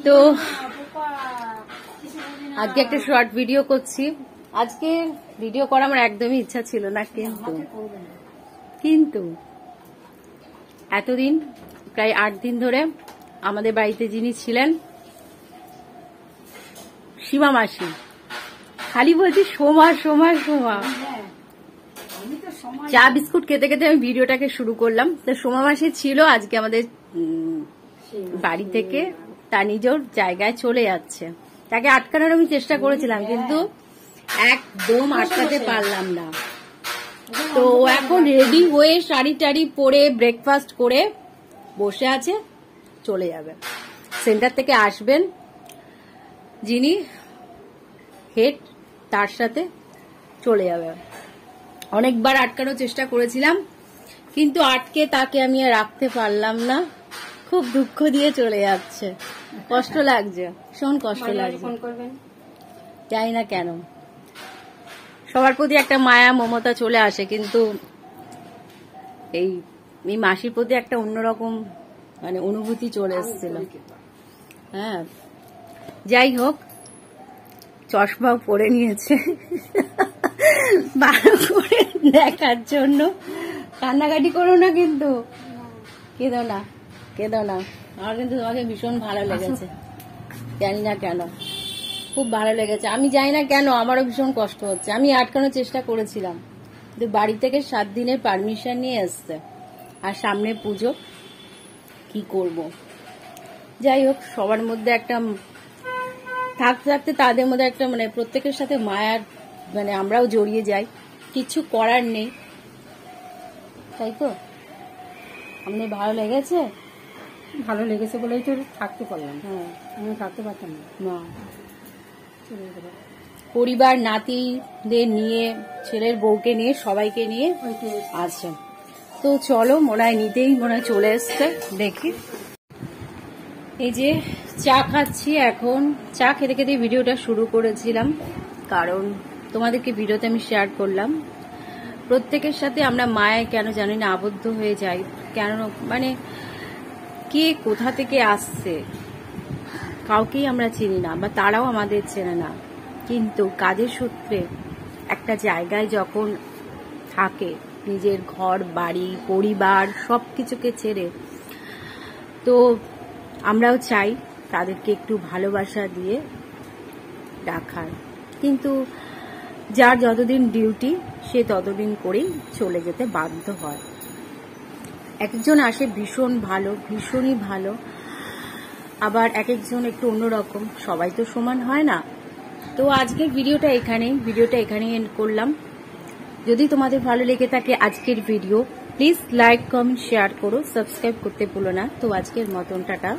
তো আজকে একটা শর্ট ভিডিও করছি। আজকে ভিডিও করা আমার একদমই ইচ্ছা ছিল না, কিন্তু এতদিন প্রায় 8 দিন ধরে আমাদের বাড়িতে যিনি ছিলেন সীমা মাসি, খালি বলছি সোমা সোমা সোমা, চা বিস্কুট খেতে খেতে আমি ভিডিওটাকে শুরু করলাম। তো সোমা মাসি ছিল আজকে আমাদের বাড়ি থেকে তার নিজের জায়গায় চলে যাচ্ছে। তাকে আটকানোর আমি চেষ্টা করেছিলাম, কিন্তু একদম আটকাতে পারলাম না। তো এখন রেডি হয়ে শাড়ি টাড়ি পরে ব্রেকফাস্ট করে বসে আছে, চলে যাবে। সেন্টার থেকে আসবেন যিনি হেড, তার সাথে চলে যাবে। অনেকবার আটকানোর চেষ্টা করেছিলাম, কিন্তু আটকে তাকে আমি আর রাখতে পারলাম না। খুব দুঃখ দিয়ে চলে যাচ্ছে, কষ্ট লাগছে, ভীষণ কষ্ট লাগছে। জানি না কেন সবার প্রতি একটা মায়া মমতা চলে আসে, কিন্তু এই মাসির প্রতি একটা অন্যরকম মানে অনুভূতি চলে এসেছিল। হ্যাঁ, যাই হোক, চশমাও পরে নিয়েছে ভালো করে দেখার জন্য। কান্নাকাটি করো না, কিন্তু কেঁদো না, কেঁদো না। আমার কিন্তু তোমাকে ভীষণ ভালো লেগেছে, জানি না কেন, খুব ভালো লেগেছে। আমি জানি না কেন আমারও ভীষণ কষ্ট হচ্ছে। আমি আটকানোর চেষ্টা করেছিলাম, কিন্তু বাড়ি থেকে 7 দিনের পারমিশন নিয়ে এসছে, আর সামনে পুজো, কি করব। যাই হোক, সবার মধ্যে একটা থাকতে থাকতে তাদের মধ্যে একটা মানে প্রত্যেকের সাথে মায়ার মানে আমরাও জড়িয়ে যাই, কিছু করার নেই, তাই তো। আমাদের ভালো লেগেছে, ভালো লেগেছে বলেই তো থাকতে পারলাম। হ্যাঁ, আমি থাকতে পারতাম না। পরিবার, নাতিদের নিয়ে, ছেলের বউকে নিয়ে, সবাইকে নিয়ে আছে। তো চলো, মনে হয় নিতেই মনে হয় চলে এসছে। দেখি, এই যে চা খাচ্ছি এখন। চা খেতে খেতে ভিডিওটা শুরু করেছিলাম, কারণ তোমাদেরকে ভিডিওতে আমি শেয়ার করলাম প্রত্যেকের সাথে আমরা মায়ায় কেন জানি না আবদ্ধ হয়ে যাই। কেন মানে কে কোথা থেকে আসছে কাউকেই আমরা চিনি না, বা তারাও আমাদের চেনে না, কিন্তু কাজের সূত্রে একটা জায়গায় যখন থাকে, নিজের ঘর বাড়ি পরিবার সবকিছুকে ছেড়ে, তো আমরাও চাই তাদেরকে একটু ভালোবাসা দিয়ে রাখার। কিন্তু যার যতদিন ডিউটি সে ততদিন করেই চলে যেতে বাধ্য হয়। একজন আসে ভীষণ ভালো, ভীষণই ভালো, আবার এক একজন একটু অন্যরকম, সবাই তো সমান হয় না। তো আজকের ভিডিওটা এখানেই এন্ড করলাম। যদি তোমাদের ভালো লেগে থাকে আজকের video, please like comment share করো, সাবস্ক্রাইব করতে ভুলো না। তো আজকের মতন টাটা।